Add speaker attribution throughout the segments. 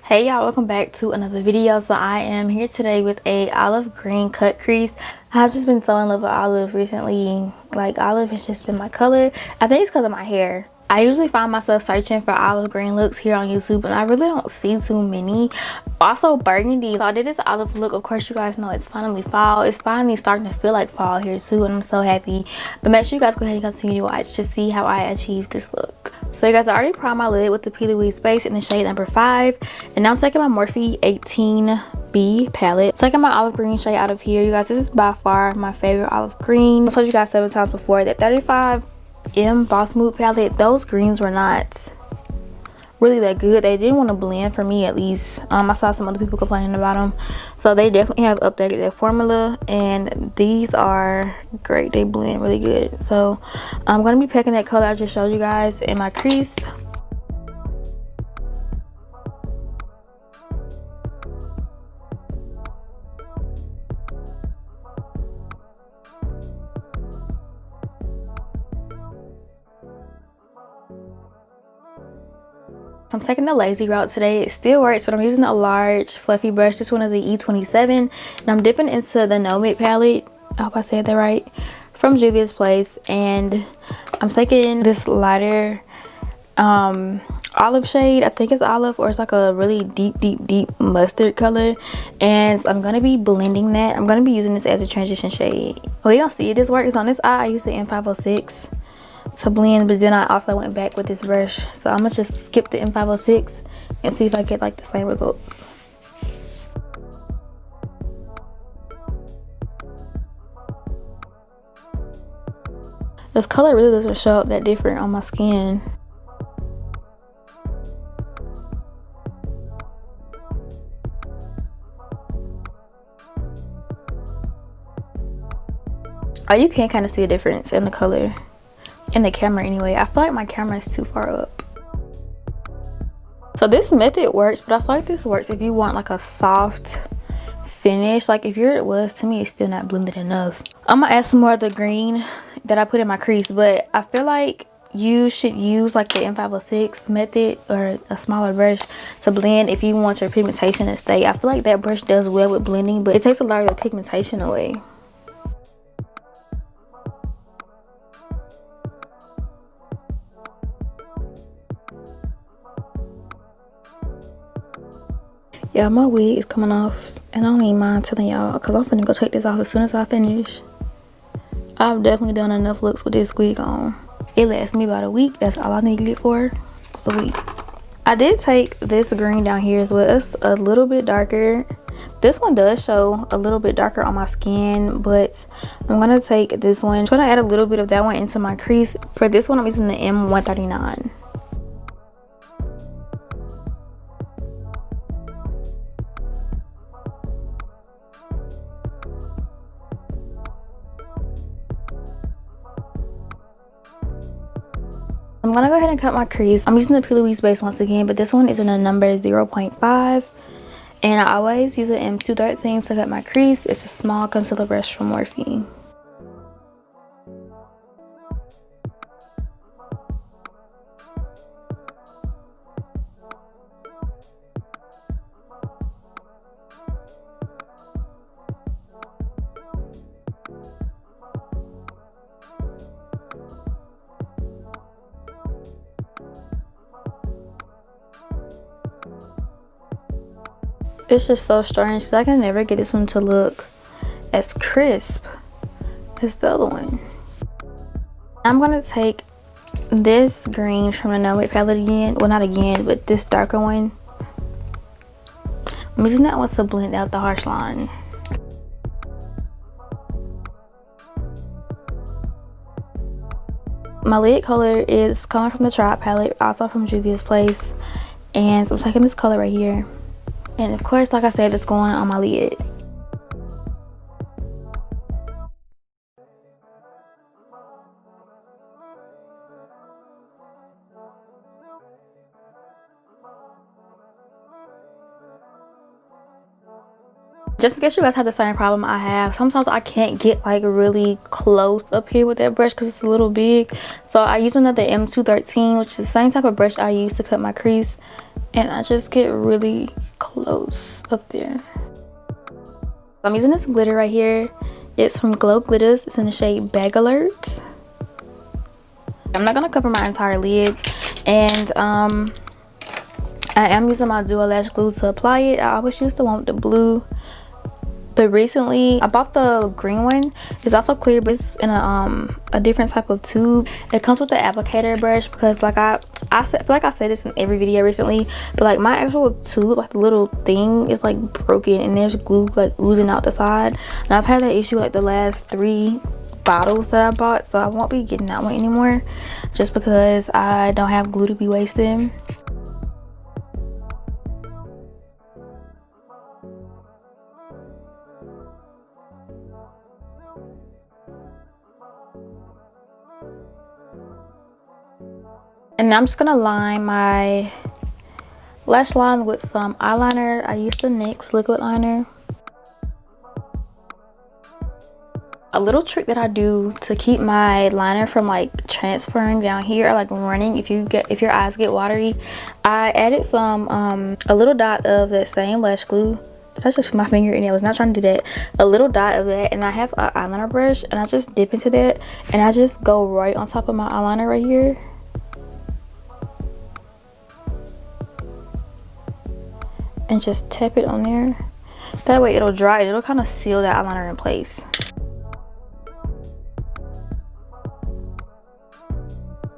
Speaker 1: Hey y'all, welcome back to another video. So I am here today with a olive green cut crease. I've just been so in love with olive recently. Like, olive has just been my color. I think it's because of my hair. I usually find myself searching for olive green looks here on YouTube, and I really don't see too many. Also burgundy. So I did this olive look. Of course, you guys know it's finally fall. It's finally starting to feel like fall here too, and I'm so happy. But make sure you guys go ahead and continue to watch to see how I achieve this look. So you guys, I already primed my lid with the Louise Base in the shade number 5, and now I'm taking my Morphe 18B palette. Taking my olive green shade out of here. You guys, this is by far my favorite olive green. I told you guys 7 times before that 35M Boss Mood palette, those greens were not really that good. They didn't want to blend, for me at least. I saw some other people complaining about them, so they definitely have updated their formula, and these are great. They blend really good. So I'm going to be picking that color I just showed you guys in my crease. I'm taking the lazy route today. It still works, but I'm using a large fluffy brush. This one is the E27, and I'm dipping into the Nomad palette. I hope I said that right, from Juvia's place, and I'm taking this lighter olive shade. I think it's olive, or it's like a really deep mustard color, and I'm gonna be blending that. I'm gonna be using this as a transition shade. Well, you gonna see this works on this eye. I used the M506 to blend, but then I also went back with this brush, so I'm gonna just skip the M506 and see if I get like the same results. This color really doesn't show up that different on my skin. Oh, you can kind of see a difference in the color in the camera anyway. I feel like my camera is too far up. So this method works, but I feel like this works if you want like a soft finish. Like if yours was, to me, it's still not blended enough. I'm gonna add some more of the green that I put in my crease, but I feel like you should use like the M506 method or a smaller brush to blend if you want your pigmentation to stay. I feel like that brush does well with blending, but it takes a lot of the pigmentation away. Yeah, my wig is coming off, and I don't even mind telling y'all, because I'm finna go take this off as soon as I finish. I've definitely done enough looks with this wig on. It lasts me about a week. That's all I needed it for, a week. I did take this green down here as well. It's a little bit darker. This one does show a little bit darker on my skin, but I'm gonna take this one. I'm gonna add a little bit of that one into my crease. For this one, I'm using the M139. I'm gonna go ahead and cut my crease. I'm using the Louise Base once again, but this one is in a number 0.5, and I always use an M213 to cut my crease. It's a small concealer brush from Morphe. It's just so strange because I can never get this one to look as crisp as the other one. I'm gonna take this green from the Nomad palette again. Well, not again, but this darker one. I'm using that one to blend out the harsh line. My lid color is coming from the Tribe palette, also from Juvia's place, and so I'm taking this color right here. And of course, like I said, it's going on my lid. Just in case you guys have the same problem I have, sometimes I can't get like really close up here with that brush because it's a little big. So I use another M213, which is the same type of brush I use to cut my crease, and I just get really close up there. I'm using this glitter right here. It's from Glo Glittaz. It's in the shade Bag Alert. I'm not gonna cover my entire lid, and I am using my Duo Lash Glue to apply it. I always use the one with the blue, but recently I bought the green one. It's also clear, but it's in a different type of tube. It comes with the applicator brush because like I feel like I said this in every video recently, but like my actual tube, like the little thing, is like broken and there's glue like oozing out the side. And I've had that issue like the last 3 bottles that I bought, so I won't be getting that one anymore just because I don't have glue to be wasting. And I'm just gonna line my lash line with some eyeliner. I use the NYX liquid liner. A little trick that I do to keep my liner from like transferring down here or like running if your eyes get watery, I added some a little dot of that same lash glue. I just put my finger in it. I was not trying to do that. A little dot of that, and I have an eyeliner brush, and I just dip into that, and I just go right on top of my eyeliner right here. And just tap it on there. That way it'll dry and it'll kind of seal that eyeliner in place.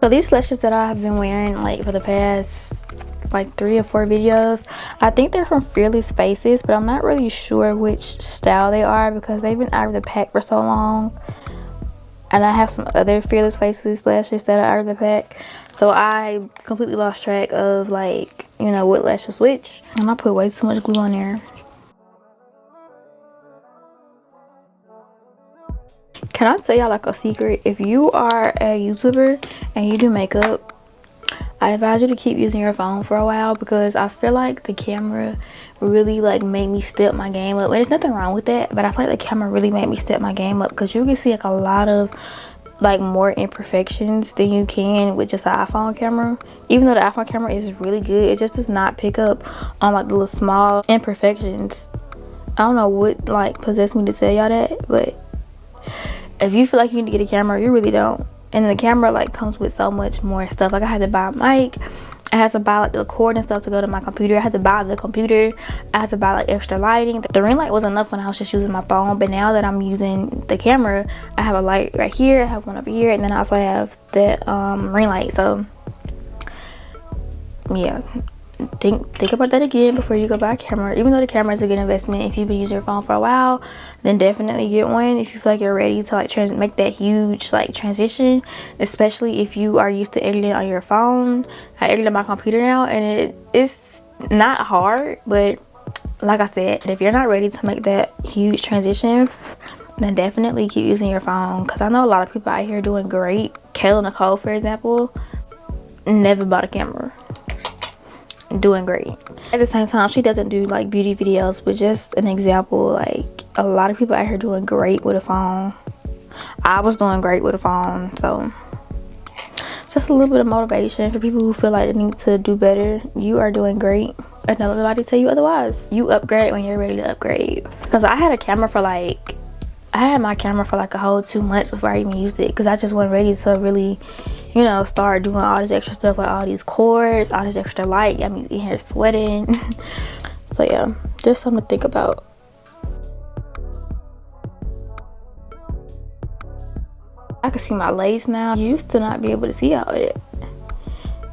Speaker 1: So these lashes that I have been wearing like for the past like 3 or 4 videos, I think they're from Fearless Faces, but I'm not really sure which style they are because they've been out of the pack for so long. And I have some other Fearless Faces lashes that are out of the pack, so I completely lost track of like, you know, what lash is which, and I put way too much glue on there. Can I tell y'all like a secret? If you are a YouTuber and you do makeup, I advise you to keep using your phone for a while because I feel like the camera really like made me step my game up. And there's nothing wrong with that, but I feel like the camera really made me step my game up because you can see like a lot of like more imperfections than you can with just an iPhone camera. Even though the iPhone camera is really good, it just does not pick up on like the little small imperfections. I don't know what like possessed me to tell y'all that, but if you feel like you need to get a camera, you really don't. And the camera like comes with so much more stuff. Like I had to buy a mic, I had to buy like the cord and stuff to go to my computer, I had to buy the computer, I had to buy like extra lighting. The ring light was enough when I was just using my phone, but now that I'm using the camera, I have a light right here, I have one over here, and then I also have that ring light. So yeah, think about that again before you go buy a camera. Even though the camera is a good investment, if you've been using your phone for a while, then definitely get one if you feel like you're ready to like make that huge like transition, especially if you are used to editing on your phone. I edit on my computer now, and it's not hard, but like I said, if you're not ready to make that huge transition, then definitely keep using your phone, because I know a lot of people out here doing great. Kayla Nicole, for example, never bought a camera, doing great. At the same time, she doesn't do like beauty videos, but just an example, like a lot of people out here doing great with a phone. I was doing great with a phone, so just a little bit of motivation for people who feel like they need to do better. You are doing great, and don't let nobody tell you otherwise. You upgrade when you're ready to upgrade. Because I had my camera for like a whole 2 months before I even used it, because I just wasn't ready to really, you know, start doing all this extra stuff, like all these cords, all this extra light. I'm in here sweating. So yeah, just something to think about. I can see my lace now. I used to not be able to see all it,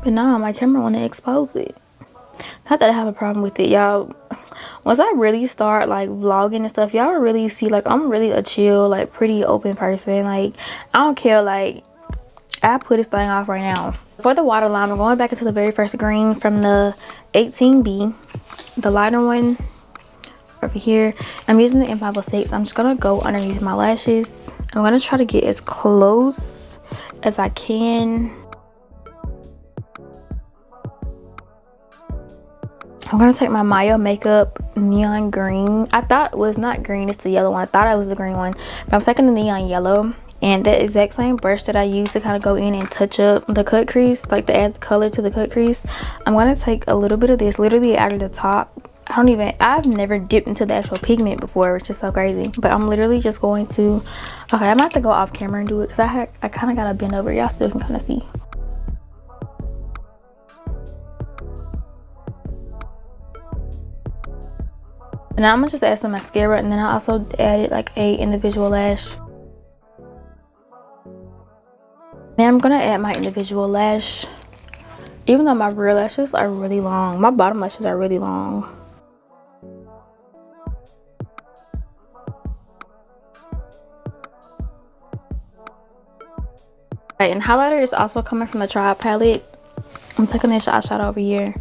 Speaker 1: but now my camera want to expose it. Not that I have a problem with it, y'all. Once I really start like vlogging and stuff, y'all really see like I'm really a chill, like pretty open person. Like I don't care, like I put this thing off right now. For the waterline, I'm going back into the very first green from the 18B, the lighter one over here. I'm using the M506. I'm just gonna go underneath my lashes. I'm gonna try to get as close as I can. I'm gonna take my Maya makeup neon green. I thought it was not green, it's the yellow one. I thought it was the green one, but I'm taking the neon yellow. And the exact same brush that I use to kind of go in and touch up the cut crease, like to add color to the cut crease, I'm going to take a little bit of this literally out of the top. I've never dipped into the actual pigment before, which is so crazy. But I'm literally just going to, okay, I'm about to go off camera and do it because I kind of got to bend over. Y'all still can kind of see. And now I'm going to just add some mascara, and then I also added like a individual lash. Then I'm gonna add my individual lash. Even though my real lashes are really long, my bottom lashes are really long. Right, and highlighter is also coming from the Tribe palette. I'm taking this eyeshadow over here.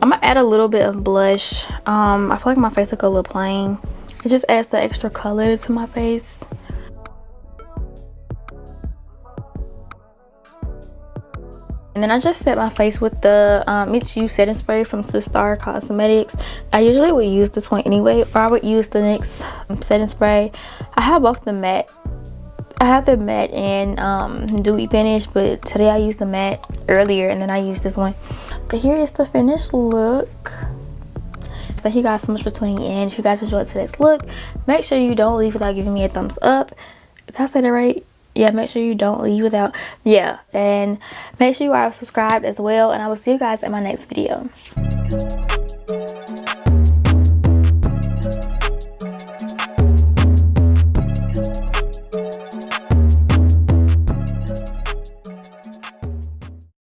Speaker 1: I'm gonna add a little bit of blush. I feel like my face look a little plain. It just adds the extra color to my face. And then I just set my face with the It's You setting spray from Sistar Cosmetics. I usually would use this one anyway, or I would use the NYX setting spray. I have both the matte. I have the matte and dewy finish, but today I used the matte earlier and then I used this one. But here is the finished look. Thank you guys so much for tuning in. If you guys enjoyed today's look, make sure you don't leave without giving me a thumbs up. Did I say that right? Yeah, make sure you don't leave without, yeah. And make sure you are subscribed as well. And I will see you guys in my next video.